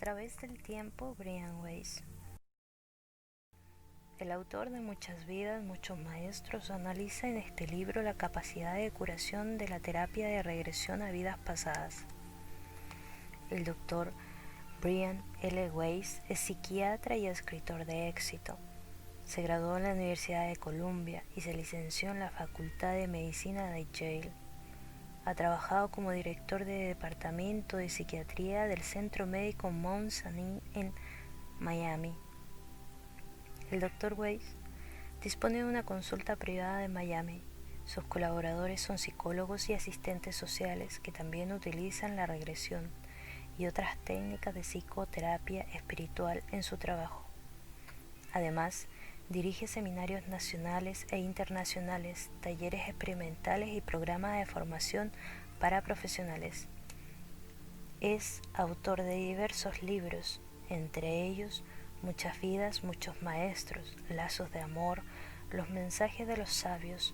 través del tiempo, Brian Weiss. El autor de Muchas vidas, muchos maestros, analiza en este libro la capacidad de curación de la terapia de regresión a vidas pasadas. El doctor Brian L. Weiss es psiquiatra y escritor de éxito. Se graduó en la Universidad de Columbia y se licenció en la Facultad de Medicina de Yale. Ha trabajado como director de departamento de psiquiatría del Centro Médico Mount Sinai en Miami. El Dr. Weiss dispone de una consulta privada en Miami. Sus colaboradores son psicólogos y asistentes sociales que también utilizan la regresión y otras técnicas de psicoterapia espiritual en su trabajo. Además, dirige seminarios nacionales e internacionales, talleres experimentales y programas de formación para profesionales. Es autor de diversos libros, entre ellos Muchas vidas, muchos maestros, Lazos de amor, Los mensajes de los sabios,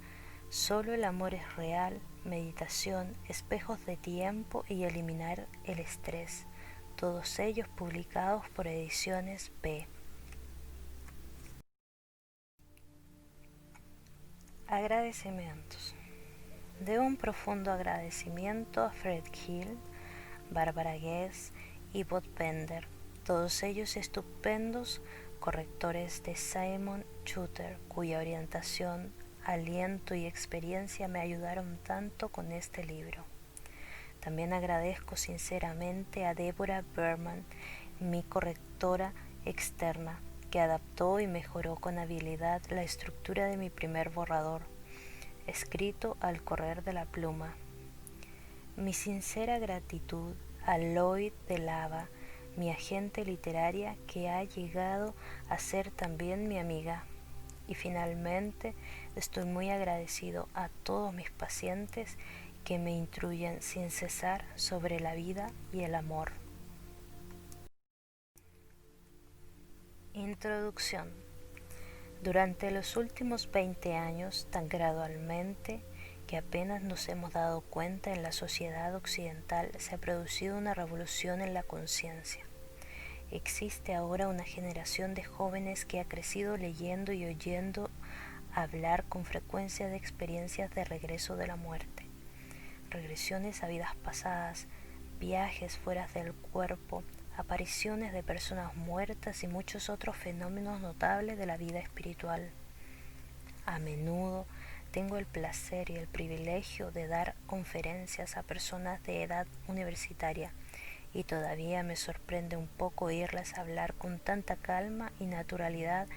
Solo el amor es real, Meditación, Espejos de tiempo y Eliminar el estrés, todos ellos publicados por Ediciones B. Agradecimientos. Debo un profundo agradecimiento a Fred Hill, Bárbara Guess y Bob Bender, todos ellos estupendos correctores de Simon Shooter, cuya orientación, aliento y experiencia me ayudaron tanto con este libro. También agradezco sinceramente a Deborah Berman, mi correctora externa, que adaptó y mejoró con habilidad la estructura de mi primer borrador, escrito al correr de la pluma. Mi sincera gratitud a Lloyd de Lava, mi agente literaria que ha llegado a ser también mi amiga. Y finalmente estoy muy agradecido a todos mis pacientes que me instruyen sin cesar sobre la vida y el amor. Introducción. Durante los últimos 20 años, tan gradualmente que apenas nos hemos dado cuenta, en la sociedad occidental se ha producido una revolución en la conciencia. Existe ahora una generación de jóvenes que ha crecido leyendo y oyendo hablar con frecuencia de experiencias de regreso de la muerte, regresiones a vidas pasadas, viajes fuera del cuerpo, apariciones de personas muertas y muchos otros fenómenos notables de la vida espiritual. A menudo tengo el placer y el privilegio de dar conferencias a personas de edad universitaria y todavía me sorprende un poco oírlas hablar con tanta calma y naturalidad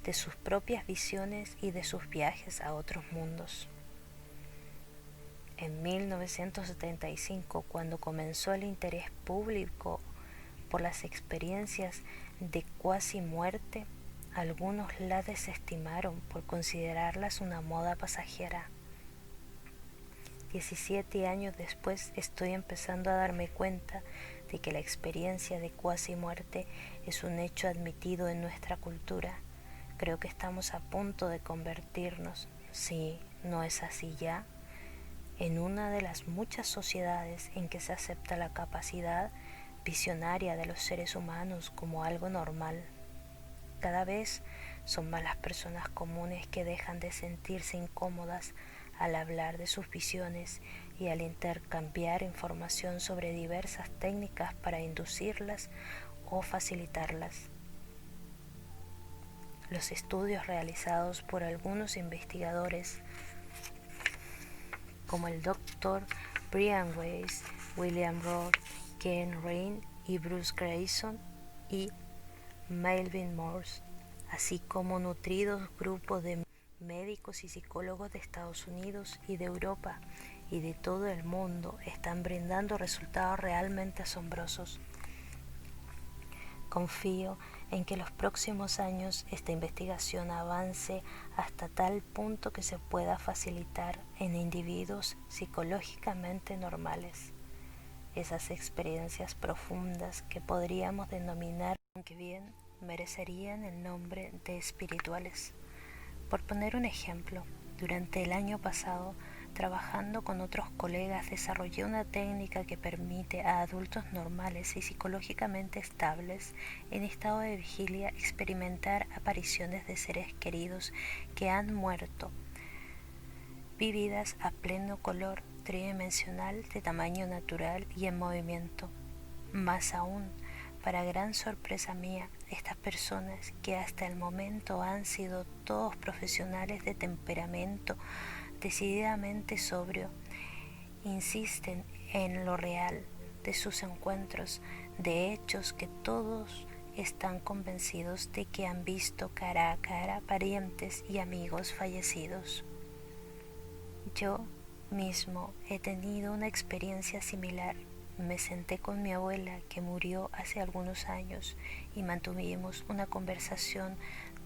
de sus propias visiones y de sus viajes a otros mundos. En 1975, cuando comenzó el interés público por las experiencias de cuasi muerte, algunos la desestimaron por considerarlas una moda pasajera. 17 años después estoy empezando a darme cuenta de que la experiencia de cuasi muerte es un hecho admitido en nuestra cultura. Creo que estamos a punto de convertirnos, si no es así ya, en una de las muchas sociedades en que se acepta la capacidad visionaria de los seres humanos como algo normal. Cada vez son más las personas comunes que dejan de sentirse incómodas al hablar de sus visiones y al intercambiar información sobre diversas técnicas para inducirlas o facilitarlas. Los estudios realizados por algunos investigadores como el Dr. Brian Weiss, William Roth, Ken Ryan y Bruce Grayson y Melvin Morse, así como nutridos grupos de médicos y psicólogos de Estados Unidos y de Europa y de todo el mundo, están brindando resultados realmente asombrosos. Confío en que en los próximos años esta investigación avance hasta tal punto que se pueda facilitar en individuos psicológicamente normales esas experiencias profundas que podríamos denominar, aunque bien merecerían el nombre de espirituales. Por poner un ejemplo, durante el año pasado trabajando con otros colegas, desarrollé una técnica que permite a adultos normales y psicológicamente estables en estado de vigilia experimentar apariciones de seres queridos que han muerto, vividas a pleno color tridimensional de tamaño natural y en movimiento. Más aún, para gran sorpresa mía, estas personas que hasta el momento han sido todos profesionales de temperamento decididamente sobrio, insisten en lo real de sus encuentros, de hechos que todos están convencidos de que han visto cara a cara parientes y amigos fallecidos. Yo mismo he tenido una experiencia similar. Me senté con mi abuela, que murió hace algunos años, y mantuvimos una conversación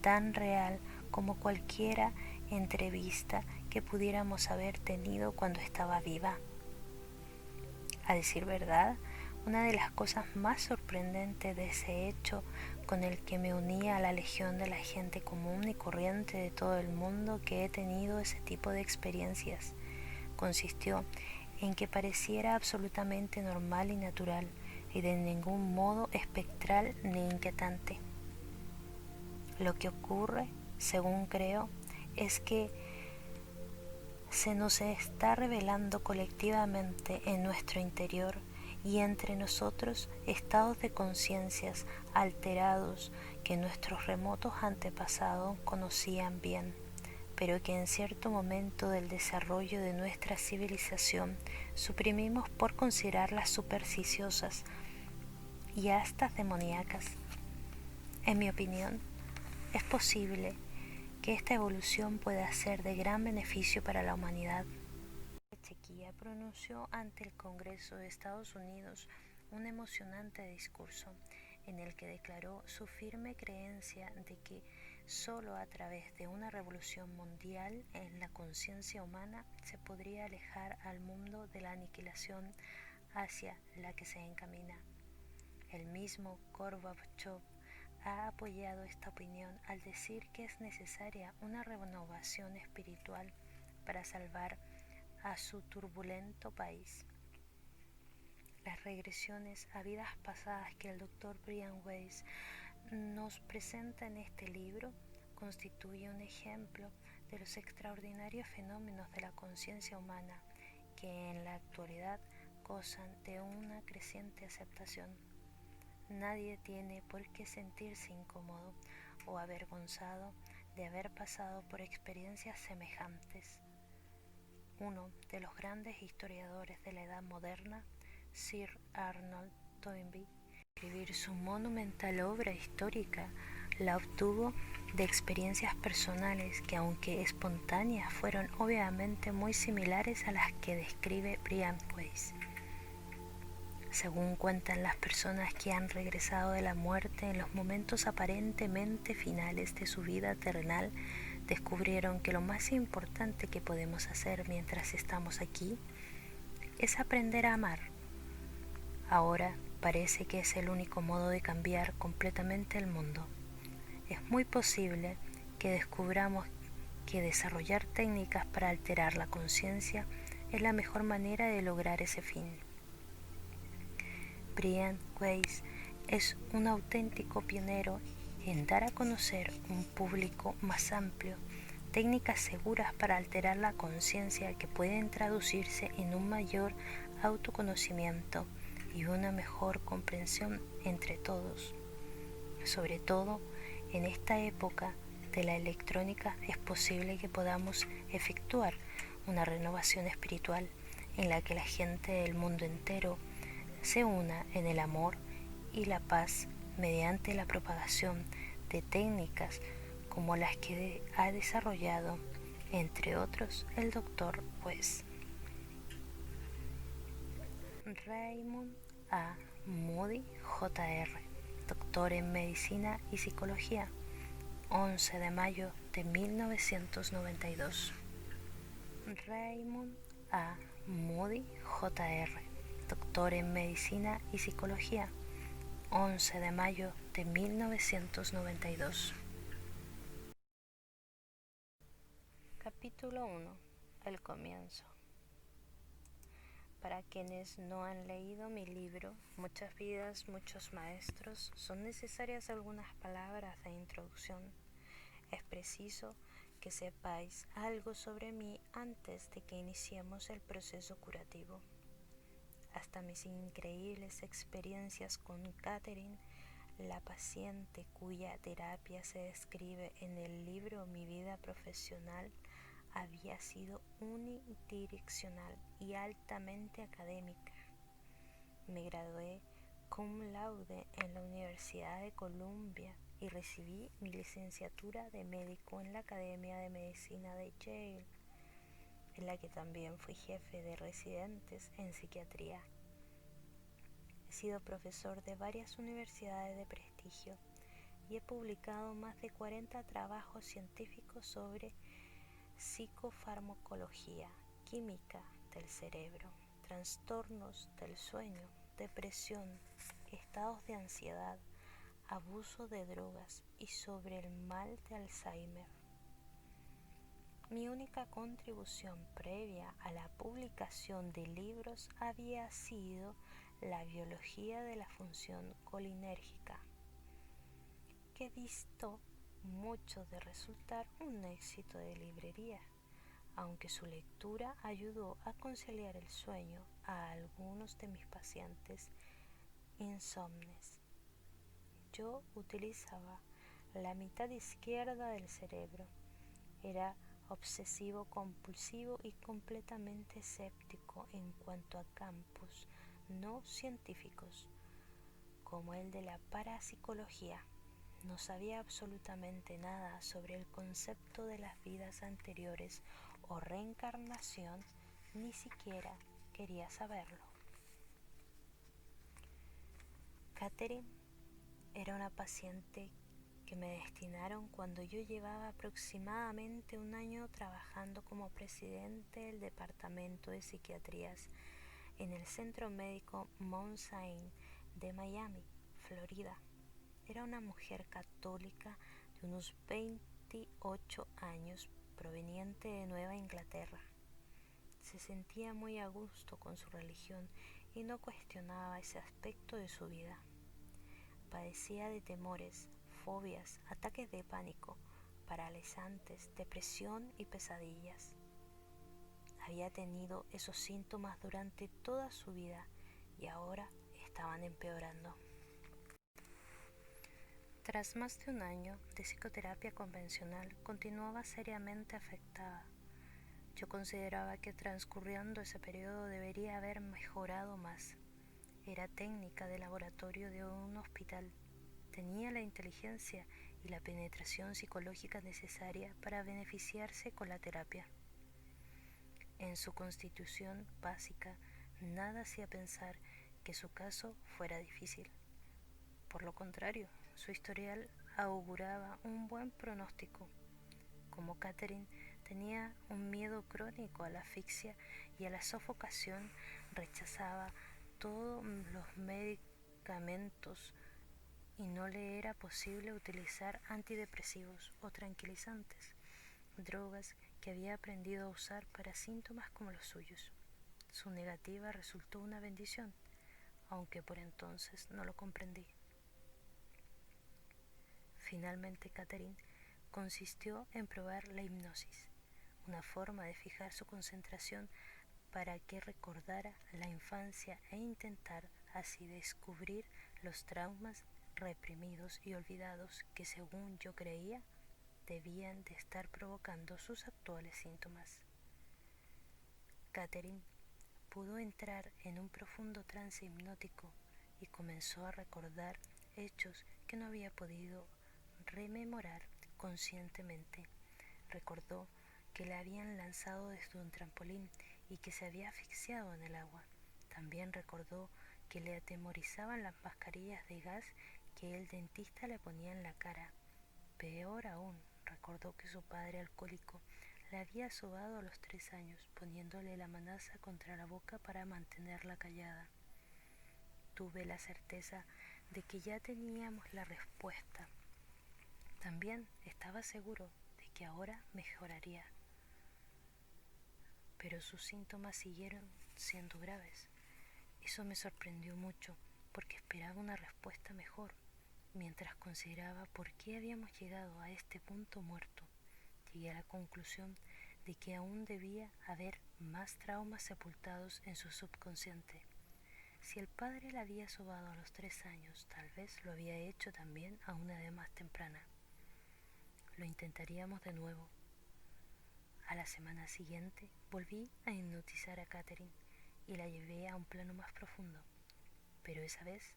tan real como cualquiera entrevista que pudiéramos haber tenido cuando estaba viva. A decir verdad, una de las cosas más sorprendentes de ese hecho, con el que me unía a la legión de la gente común y corriente de todo el mundo que he tenido ese tipo de experiencias, consistió en que pareciera absolutamente normal y natural, y de ningún modo espectral ni inquietante. Lo que ocurre, según creo, es que se nos está revelando colectivamente en nuestro interior y entre nosotros estados de conciencias alterados que nuestros remotos antepasados conocían bien, pero que en cierto momento del desarrollo de nuestra civilización suprimimos por considerarlas supersticiosas y hasta demoníacas. En mi opinión, es posible que esta evolución pueda ser de gran beneficio para la humanidad. Chequia pronunció ante el Congreso de Estados Unidos un emocionante discurso en el que declaró su firme creencia de que solo a través de una revolución mundial en la conciencia humana se podría alejar al mundo de la aniquilación hacia la que se encamina. El mismo Gorbachev ha apoyado esta opinión al decir que es necesaria una renovación espiritual para salvar a su turbulento país. Las regresiones a vidas pasadas que el Dr. Brian Weiss nos presenta en este libro constituyen un ejemplo de los extraordinarios fenómenos de la conciencia humana que en la actualidad gozan de una creciente aceptación. Nadie tiene por qué sentirse incómodo o avergonzado de haber pasado por experiencias semejantes. Uno de los grandes historiadores de la Edad Moderna, Sir Arnold Toynbee, escribir su monumental obra histórica, la obtuvo de experiencias personales que, aunque espontáneas, fueron obviamente muy similares a las que describe Brian Weiss. Según cuentan las personas que han regresado de la muerte en los momentos aparentemente finales de su vida terrenal, descubrieron que lo más importante que podemos hacer mientras estamos aquí es aprender a amar. Ahora parece que es el único modo de cambiar completamente el mundo. Es muy posible que descubramos que desarrollar técnicas para alterar la conciencia es la mejor manera de lograr ese fin. Brian Weiss es un auténtico pionero en dar a conocer un público más amplio técnicas seguras para alterar la conciencia que pueden traducirse en un mayor autoconocimiento y una mejor comprensión entre todos. Sobre todo en esta época de la electrónica es posible que podamos efectuar una renovación espiritual en la que la gente del mundo entero se una en el amor y la paz mediante la propagación de técnicas como las que ha desarrollado, entre otros, el Dr. Weiss. Raymond A. Moody, Jr., doctor en Medicina y Psicología, 11 de mayo de 1992. Raymond A. Moody, Jr., doctor en Medicina y Psicología, 11 de mayo de 1992. Capítulo 1. El comienzo. Para quienes no han leído mi libro, Muchas vidas, muchos maestros, son necesarias algunas palabras de introducción. Es preciso que sepáis algo sobre mí antes de que iniciemos el proceso curativo. Hasta mis increíbles experiencias con Catherine, la paciente cuya terapia se describe en el libro Mi vida profesional, había sido unidireccional y altamente académica. Me gradué cum laude en la Universidad de Columbia y recibí mi licenciatura de médico en la Academia de Medicina de Yale, en la que también fui jefe de residentes en psiquiatría. He sido profesor de varias universidades de prestigio y he publicado más de 40 trabajos científicos sobre psicofarmacología, química del cerebro, trastornos del sueño, depresión, estados de ansiedad, abuso de drogas y sobre el mal de Alzheimer. Mi única contribución previa a la publicación de libros había sido la biología de la función colinérgica, que distó mucho de resultar un éxito de librería, aunque su lectura ayudó a conciliar el sueño a algunos de mis pacientes insomnes. Yo utilizaba la mitad izquierda del cerebro, era obsesivo compulsivo y completamente escéptico en cuanto a campos no científicos, como el de la parapsicología. No sabía absolutamente nada sobre el concepto de las vidas anteriores o reencarnación, ni siquiera quería saberlo. Catherine era una paciente que me destinaron cuando yo llevaba aproximadamente un año trabajando como presidente del departamento de psiquiatrías en el Centro Médico Mount Sinai de Miami, Florida. Era una mujer católica de unos 28 años, proveniente de Nueva Inglaterra. Se sentía muy a gusto con su religión y no cuestionaba ese aspecto de su vida. Padecía de temores, fobias, ataques de pánico, paralizantes, depresión y pesadillas. Había tenido esos síntomas durante toda su vida y ahora estaban empeorando. Tras más de un año de psicoterapia convencional, continuaba seriamente afectada. Yo consideraba que transcurriendo ese periodo debería haber mejorado más. Era técnica de laboratorio de un hospital. Tenía la inteligencia y la penetración psicológica necesaria para beneficiarse con la terapia. En su constitución básica, nada hacía pensar que su caso fuera difícil. Por lo contrario, su historial auguraba un buen pronóstico. Como Catherine tenía un miedo crónico a la asfixia y a la sofocación, rechazaba todos los medicamentos y no le era posible utilizar antidepresivos o tranquilizantes, drogas que había aprendido a usar para síntomas como los suyos. Su negativa resultó una bendición, aunque por entonces no lo comprendí. Finalmente, Catherine consistió en probar la hipnosis, una forma de fijar su concentración para que recordara la infancia e intentar así descubrir los traumas reprimidos y olvidados que, según yo creía, debían de estar provocando sus actuales síntomas. Catherine pudo entrar en un profundo trance hipnótico y comenzó a recordar hechos que no había podido rememorar conscientemente. Recordó que la habían lanzado desde un trampolín y que se había asfixiado en el agua. También recordó que le atemorizaban las mascarillas de gas que el dentista le ponía en la cara. Peor aún, recordó que su padre alcohólico la había sobado a los 3 años, poniéndole la manaza contra la boca para mantenerla callada. Tuve la certeza de que ya teníamos la respuesta. También estaba seguro de que ahora mejoraría, pero sus síntomas siguieron siendo graves. Eso me sorprendió mucho porque esperaba una respuesta mejor. Mientras consideraba por qué habíamos llegado a este punto muerto, llegué a la conclusión de que aún debía haber más traumas sepultados en su subconsciente. Si el padre la había sobado a los 3 años, tal vez lo había hecho también a una edad más temprana. Lo intentaríamos de nuevo. A la semana siguiente volví a hipnotizar a Catherine y la llevé a un plano más profundo, pero esa vez,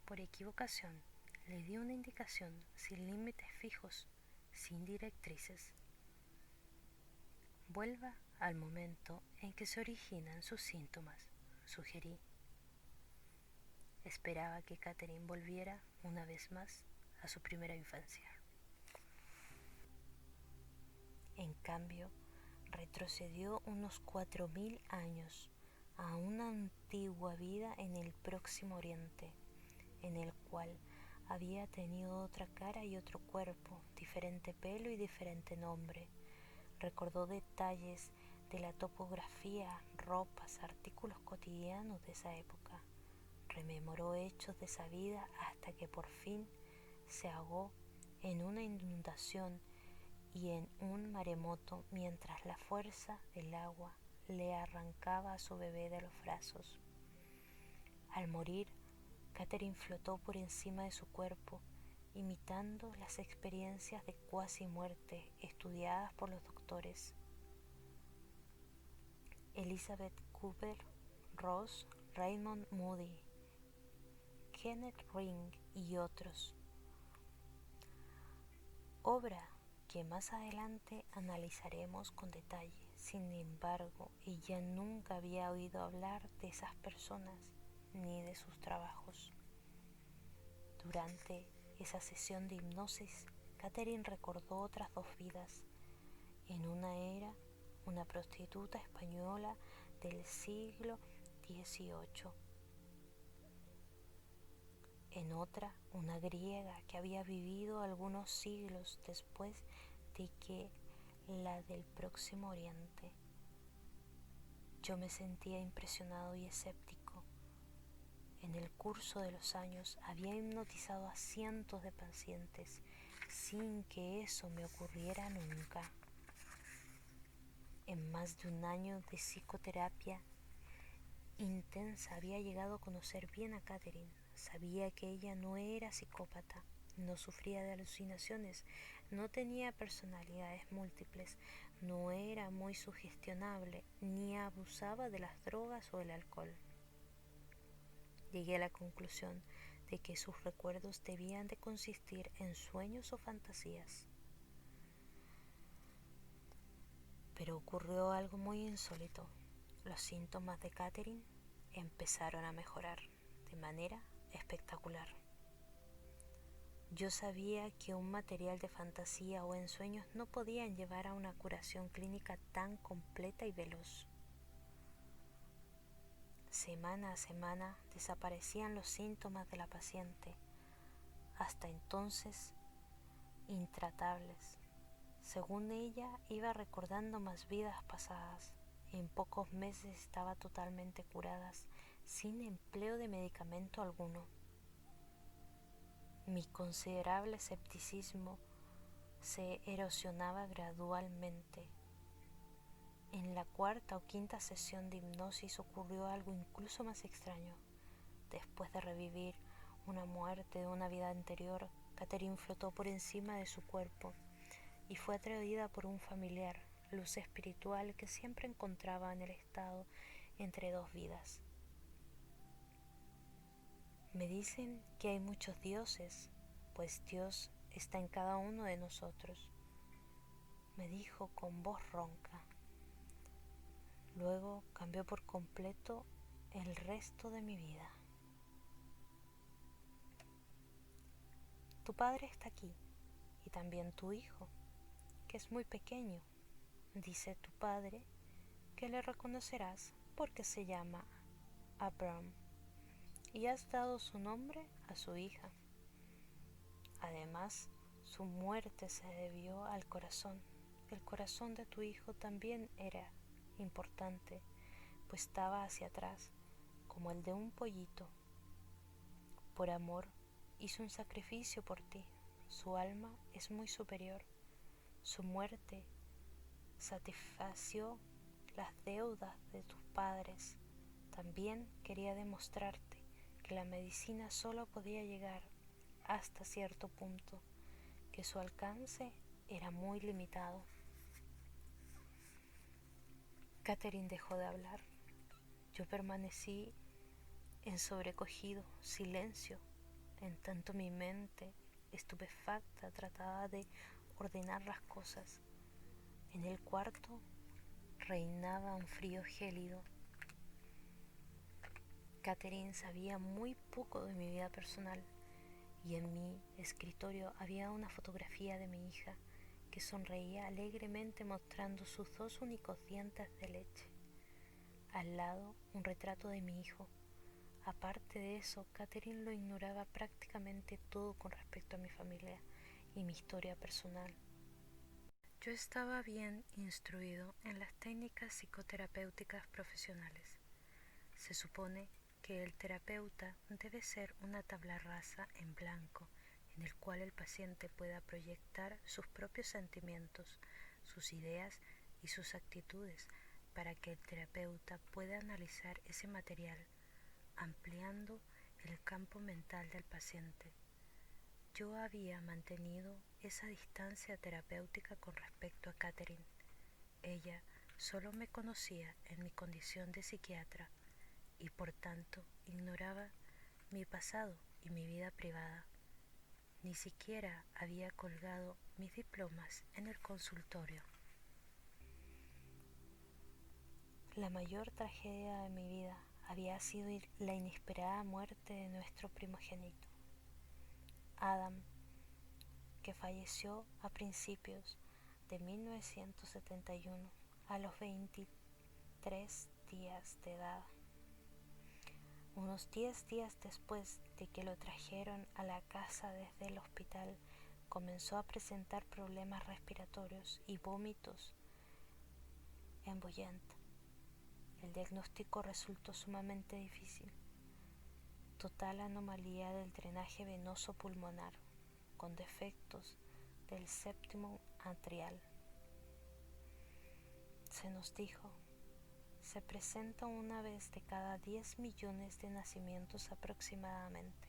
por equivocación, le di una indicación sin límites fijos, sin directrices. Vuelva al momento en que se originan sus síntomas, sugerí. Esperaba que Catherine volviera una vez más a su primera infancia. En cambio, retrocedió unos 4000 años a una antigua vida en el Próximo Oriente, en el cual había tenido otra cara y otro cuerpo, diferente pelo y diferente nombre. Recordó detalles de la topografía, ropas, artículos cotidianos de esa época. Rememoró hechos de esa vida hasta que por fin se ahogó en una inundación y en un maremoto mientras la fuerza del agua le arrancaba a su bebé de los brazos. Al morir, Catherine flotó por encima de su cuerpo, imitando las experiencias de cuasi muerte estudiadas por los doctores. Elizabeth Kubler-Ross, Raymond Moody, Kenneth Ring y otros. Obra que más adelante analizaremos con detalle. Sin embargo, ella nunca había oído hablar de esas personas ni de sus trabajos. Durante esa sesión de hipnosis, Catherine recordó otras 2 vidas. En una era una prostituta española del siglo XVIII. En otra, una griega que había vivido algunos siglos después de que la del Próximo Oriente. Yo me sentía impresionado y escéptico. En el curso de los años había hipnotizado a cientos de pacientes sin que eso me ocurriera nunca. En más de un año de psicoterapia intensa había llegado a conocer bien a Catherine. Sabía que ella no era psicópata, no sufría de alucinaciones, no tenía personalidades múltiples, no era muy sugestionable, ni abusaba de las drogas o el alcohol. Llegué a la conclusión de que sus recuerdos debían de consistir en sueños o fantasías. Pero ocurrió algo muy insólito. Los síntomas de Catherine empezaron a mejorar de manera espectacular. Yo sabía que un material de fantasía o ensueños no podían llevar a una curación clínica tan completa y veloz. Semana a semana desaparecían los síntomas de la paciente, hasta entonces intratables. Según ella, iba recordando más vidas pasadas. En pocos meses estaba totalmente curada, sin empleo de medicamento alguno. Mi considerable escepticismo se erosionaba gradualmente. En la 4ª o 5ª sesión de hipnosis ocurrió algo incluso más extraño. Después de revivir una muerte de una vida anterior, Catherine flotó por encima de su cuerpo y fue atraída por un familiar, luz espiritual que siempre encontraba en el estado entre 2 vidas. Me dicen que hay muchos dioses, pues Dios está en cada uno de nosotros, me dijo con voz ronca. Luego cambió por completo el resto de mi vida. Tu padre está aquí y también tu hijo, que es muy pequeño. Dice tu padre que le reconocerás porque se llama Abram y has dado su nombre a su hija. Además, su muerte se debió al corazón. El corazón de tu hijo también era importante, pues estaba hacia atrás, como el de un pollito. Por amor hizo un sacrificio por ti. Su alma es muy superior. Su muerte satisfació las deudas de tus padres. También quería demostrarte que la medicina solo podía llegar hasta cierto punto, que su alcance era muy limitado. Catherine dejó de hablar. Yo permanecí en sobrecogido silencio, en tanto mi mente estupefacta trataba de ordenar las cosas. En el cuarto reinaba un frío gélido. Catherine sabía muy poco de mi vida personal y en mi escritorio había una fotografía de mi hija que sonreía alegremente mostrando sus 2 únicos dientes de leche. Al lado, un retrato de mi hijo. Aparte de eso, Catherine lo ignoraba prácticamente todo con respecto a mi familia y mi historia personal. Yo estaba bien instruido en las técnicas psicoterapéuticas profesionales. Se supone que el terapeuta debe ser una tabla rasa en blanco en el cual el paciente pueda proyectar sus propios sentimientos, sus ideas y sus actitudes para que el terapeuta pueda analizar ese material, ampliando el campo mental del paciente. Yo había mantenido esa distancia terapéutica con respecto a Catherine. Ella solo me conocía en mi condición de psiquiatra y por tanto ignoraba mi pasado y mi vida privada. Ni siquiera había colgado mis diplomas en el consultorio. La mayor tragedia de mi vida había sido la inesperada muerte de nuestro primogénito, Adam, que falleció a principios de 1971 a los 23 días de edad. Unos 10 días después de que lo trajeron a la casa desde el hospital, comenzó a presentar problemas respiratorios y vómitos en Bouillante. El diagnóstico resultó sumamente difícil. Total anomalía del drenaje venoso pulmonar, con defectos del séptimo atrial. Se nos dijo, se presenta una vez de cada 10 millones de nacimientos aproximadamente.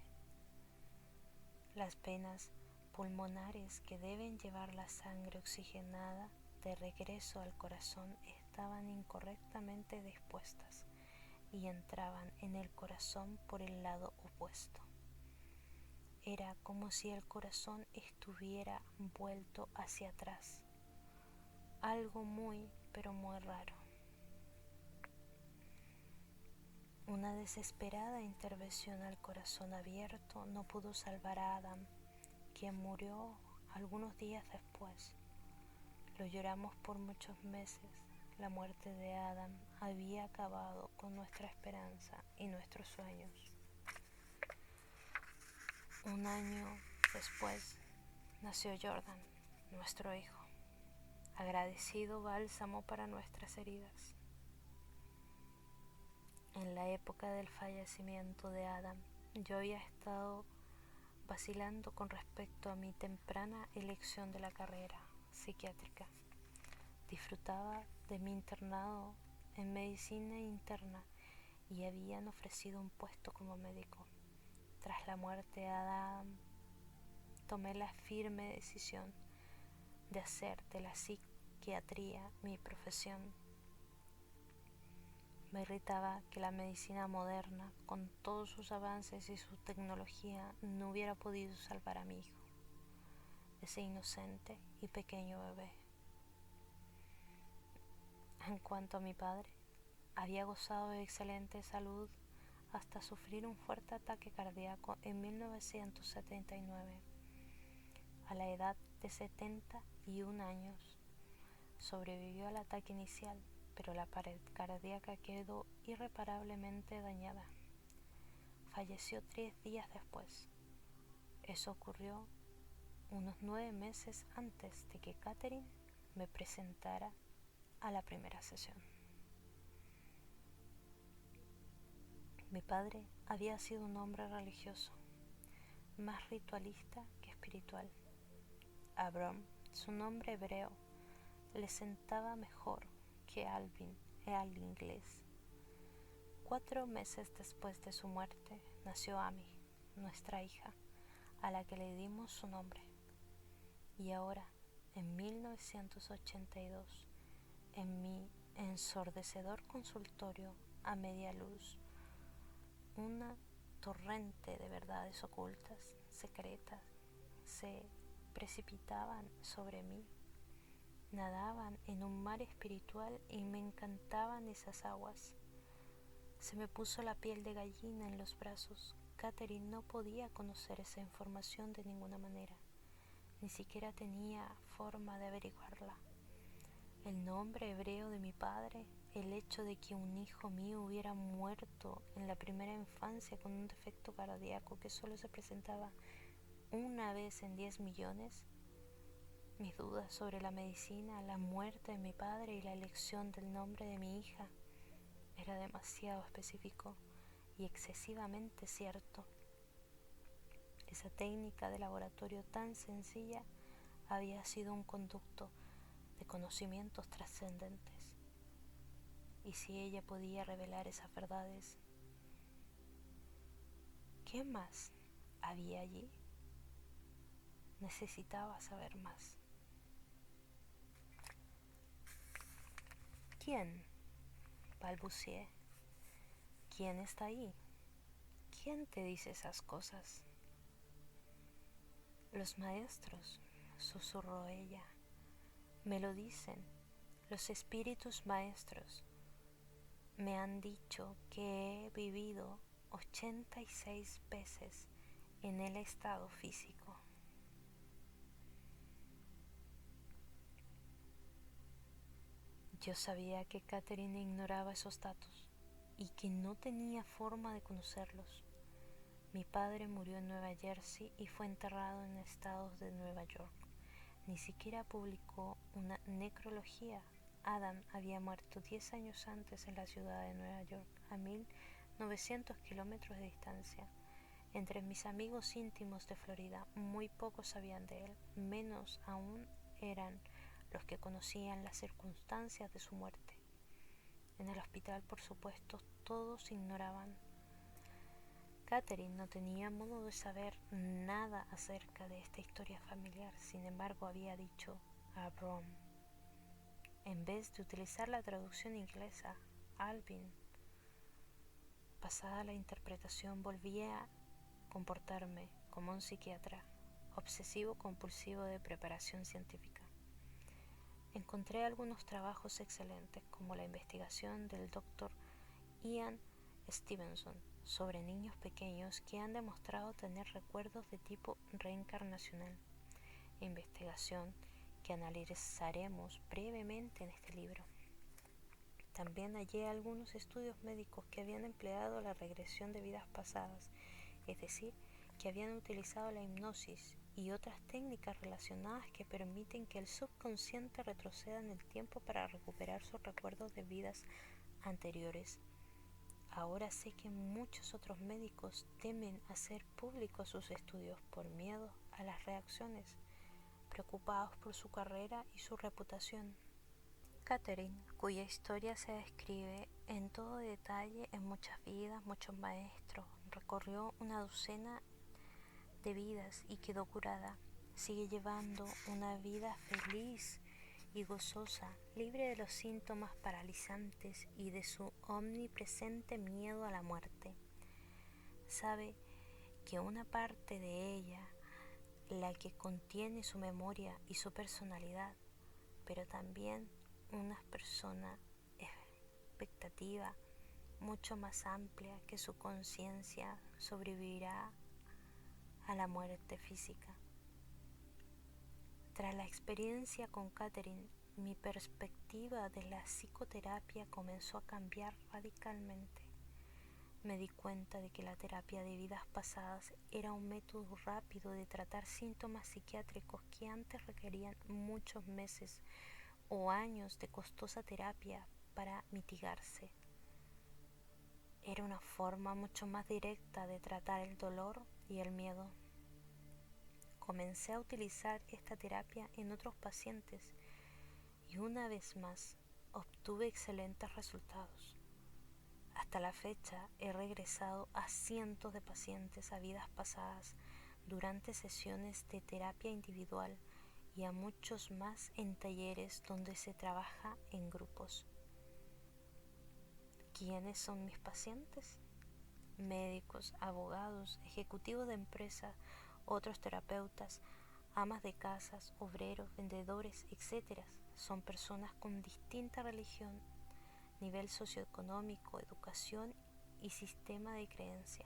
Las venas pulmonares que deben llevar la sangre oxigenada de regreso al corazón estaban incorrectamente dispuestas y entraban en el corazón por el lado opuesto. Era como si el corazón estuviera vuelto hacia atrás. Algo muy, pero muy raro. Una desesperada intervención al corazón abierto no pudo salvar a Adam, quien murió algunos días después. Lo lloramos por muchos meses. La muerte de Adam había acabado con nuestra esperanza y nuestros sueños. Un año después nació Jordan, nuestro hijo, agradecido bálsamo para nuestras heridas. En la época del fallecimiento de Adam, yo había estado vacilando con respecto a mi temprana elección de la carrera psiquiátrica. Disfrutaba de mi internado en medicina interna y habían ofrecido un puesto como médico. Tras la muerte de Adam, tomé la firme decisión de hacer de la psiquiatría mi profesión. Me irritaba que la medicina moderna, con todos sus avances y su tecnología, no hubiera podido salvar a mi hijo, ese inocente y pequeño bebé. En cuanto a mi padre, había gozado de excelente salud hasta sufrir un fuerte ataque cardíaco en 1979, a la edad de 71 años. Sobrevivió al ataque inicial, pero la pared cardíaca quedó irreparablemente dañada. Falleció 3 días después. Eso ocurrió unos 9 meses antes de que Catherine me presentara a la primera sesión. Mi padre había sido un hombre religioso, más ritualista que espiritual. Abram, su nombre hebreo, le sentaba mejor que Alvin, el inglés. 4 meses después de su muerte nació Amy, nuestra hija, a la que le dimos su nombre. Y ahora, en 1982, en mi ensordecedor consultorio a media luz, una torrente de verdades ocultas, secretas, se precipitaban sobre mí. Nadaban en un mar espiritual y me encantaban esas aguas. Se me puso la piel de gallina en los brazos. Catherine no podía conocer esa información de ninguna manera. Ni siquiera tenía forma de averiguarla. El nombre hebreo de mi padre, el hecho de que un hijo mío hubiera muerto en la primera infancia con un defecto cardíaco que solo se presentaba una vez en 10 millones, mis dudas sobre la medicina, la muerte de mi padre y la elección del nombre de mi hija era demasiado específico y excesivamente cierto. Esa técnica de laboratorio tan sencilla había sido un conducto de conocimientos trascendentes. Y si ella podía revelar esas verdades, ¿qué más había allí? Necesitaba saber más. ¿Quién? Balbuceé. ¿Quién está ahí? ¿Quién te dice esas cosas? Los maestros, susurró ella. Me lo dicen. Los espíritus maestros me han dicho que he vivido 86 veces en el estado físico. Yo sabía que Catherine ignoraba esos datos y que no tenía forma de conocerlos. Mi padre murió en Nueva Jersey y fue enterrado en estados de Nueva York. Ni siquiera publicó una necrología. Adam había muerto 10 años antes en la ciudad de Nueva York, a 1900 kilómetros de distancia. Entre mis amigos íntimos de Florida, muy pocos sabían de él, menos aún eran los que conocían las circunstancias de su muerte. En el hospital, por supuesto, todos ignoraban. Catherine no tenía modo de saber nada acerca de esta historia familiar, sin embargo había dicho a Abram, en vez de utilizar la traducción inglesa, Alvin. Pasada la interpretación volví a comportarme como un psiquiatra obsesivo compulsivo de preparación científica. Encontré algunos trabajos excelentes como la investigación del Dr. Ian Stevenson sobre niños pequeños que han demostrado tener recuerdos de tipo reencarnacional, investigación que analizaremos brevemente en este libro. También hallé algunos estudios médicos que habían empleado la regresión de vidas pasadas, es decir, que habían utilizado la hipnosis y otras técnicas relacionadas que permiten que el subconsciente retroceda en el tiempo para recuperar sus recuerdos de vidas anteriores. Ahora sé que muchos otros médicos temen hacer públicos sus estudios por miedo a las reacciones, preocupados por su carrera y su reputación. Catherine, cuya historia se describe en todo detalle en muchas vidas, muchos maestros, recorrió una docena de vidas y quedó curada. Sigue llevando una vida feliz y gozosa, libre de los síntomas paralizantes y de su omnipresente miedo a la muerte. Sabe que una parte de ella, la que contiene su memoria y su personalidad, pero también una persona expectativa mucho más amplia que su conciencia sobrevivirá a la muerte física. Tras la experiencia con Catherine, mi perspectiva de la psicoterapia comenzó a cambiar radicalmente. Me di cuenta de que la terapia de vidas pasadas era un método rápido de tratar síntomas psiquiátricos que antes requerían muchos meses o años de costosa terapia para mitigarse. Era una forma mucho más directa de tratar el dolor y el miedo. Comencé a utilizar esta terapia en otros pacientes y una vez más obtuve excelentes resultados. Hasta la fecha he regresado a cientos de pacientes a vidas pasadas durante sesiones de terapia individual y a muchos más en talleres donde se trabaja en grupos. ¿Quiénes son mis pacientes? Médicos, abogados, ejecutivos de empresas, otros terapeutas, amas de casas, obreros, vendedores, etc. Son personas con distinta religión, nivel socioeconómico, educación y sistema de creencia.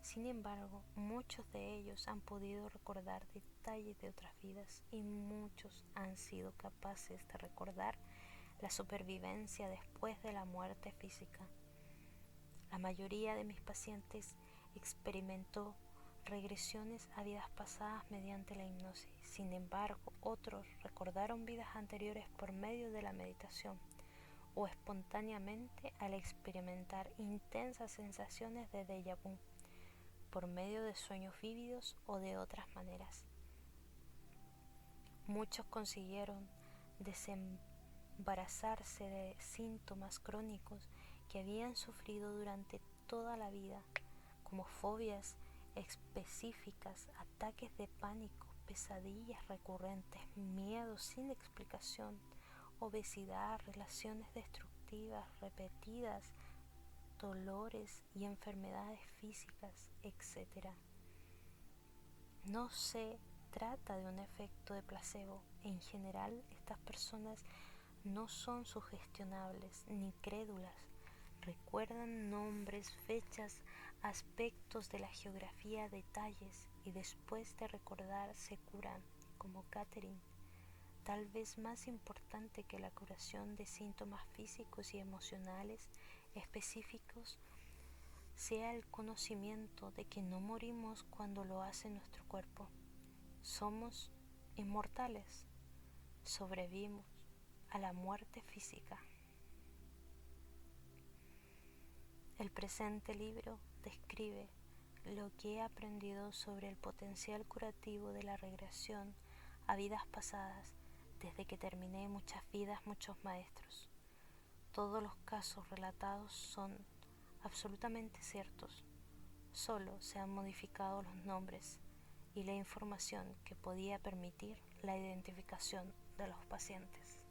Sin embargo, muchos de ellos han podido recordar detalles de otras vidas y muchos han sido capaces de recordar la supervivencia después de la muerte física. La mayoría de mis pacientes experimentó regresiones a vidas pasadas mediante la hipnosis. Sin embargo, otros recordaron vidas anteriores por medio de la meditación o espontáneamente al experimentar intensas sensaciones de déjà vu por medio de sueños vívidos o de otras maneras. Muchos consiguieron desembarazarse de síntomas crónicos que habían sufrido durante toda la vida, como fobias específicas, ataques de pánico, pesadillas recurrentes, miedos sin explicación, obesidad, relaciones destructivas repetidas, dolores y enfermedades físicas, etc. No se trata de un efecto de placebo. En general, estas personas no son sugestionables ni crédulas. Recuerdan nombres, fechas, aspectos de la geografía, detalles, y después de recordar se curan, como Catherine. Tal vez más importante que la curación de síntomas físicos y emocionales específicos sea el conocimiento de que no morimos cuando lo hace nuestro cuerpo. Somos inmortales, sobrevivimos a la muerte física. El presente libro describe lo que he aprendido sobre el potencial curativo de la regresión a vidas pasadas desde que terminé muchas vidas, muchos maestros. Todos los casos relatados son absolutamente ciertos, solo se han modificado los nombres y la información que podía permitir la identificación de los pacientes.